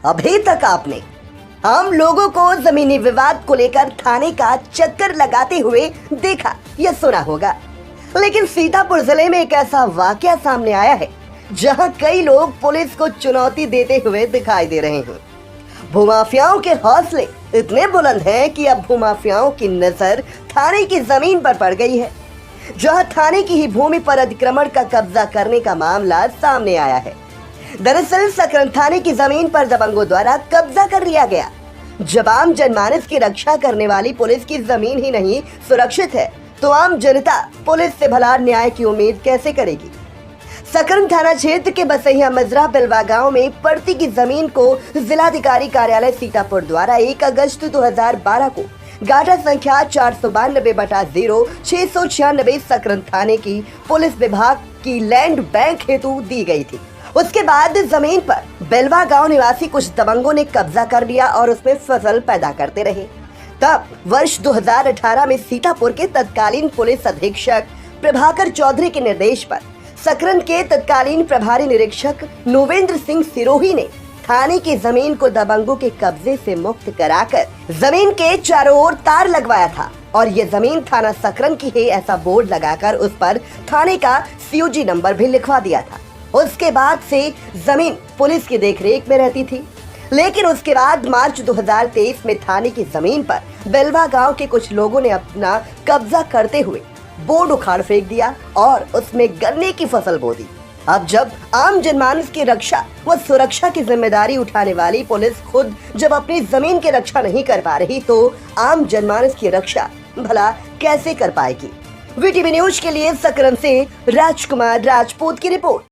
अभी तक आपने हम लोगों को जमीनी विवाद को लेकर थाने का चक्कर लगाते हुए देखा या सुना होगा, लेकिन सीतापुर जिले में एक ऐसा वाकया सामने आया है जहां कई लोग पुलिस को चुनौती देते हुए दिखाई दे रहे हैं। भूमाफियाओं के हौसले इतने बुलंद हैं कि अब भूमाफियाओं की नजर थाने की जमीन पर पड़ गई है, जहां थाने की ही भूमि पर अतिक्रमण का कब्जा करने का मामला सामने आया है। दरअसल सकरन थाने की जमीन पर दबंगों द्वारा कब्जा कर लिया गया। जब आम जनमानस की रक्षा करने वाली पुलिस की जमीन ही नहीं सुरक्षित है, तो आम जनता पुलिस से भला न्याय की उम्मीद कैसे करेगी। सकरन थाना क्षेत्र के बसैया मजरा बिलवा गांव में पड़ती की जमीन को जिलाधिकारी कार्यालय सीतापुर द्वारा 1 अगस्त 2012 को गाटा संख्या 492/0/696 सकरन थाने की पुलिस विभाग की लैंड बैंक हेतु दी गई थी। उसके बाद जमीन पर बेलवा गांव निवासी कुछ दबंगों ने कब्जा कर लिया और उसमें फसल पैदा करते रहे। तब वर्ष 2018 में सीतापुर के तत्कालीन पुलिस अधीक्षक प्रभाकर चौधरी के निर्देश पर सकरन के तत्कालीन प्रभारी निरीक्षक नोवेंद्र सिंह सिरोही ने थाने की जमीन को दबंगों के कब्जे से मुक्त कराकर जमीन के चारों ओर तार लगवाया था और ये जमीन थाना सकरन की है ऐसा बोर्ड लगाकर उस पर थाने का COG नंबर भी लिखवा दिया था। उसके बाद से जमीन पुलिस की देखरेख में रहती थी, लेकिन उसके बाद मार्च 2023 में थाने की जमीन पर बेलवा गांव के कुछ लोगों ने अपना कब्जा करते हुए बोर्ड उखाड़ फेंक दिया और उसमें गन्ने की फसल बो दी। अब जब आम जनमानस की रक्षा व सुरक्षा की जिम्मेदारी उठाने वाली पुलिस खुद जब अपनी जमीन की रक्षा नहीं कर पा रही, तो आम जनमानस की रक्षा भला कैसे कर पाएगी। VTV न्यूज के लिए सकरन से राजकुमार राजपूत की रिपोर्ट।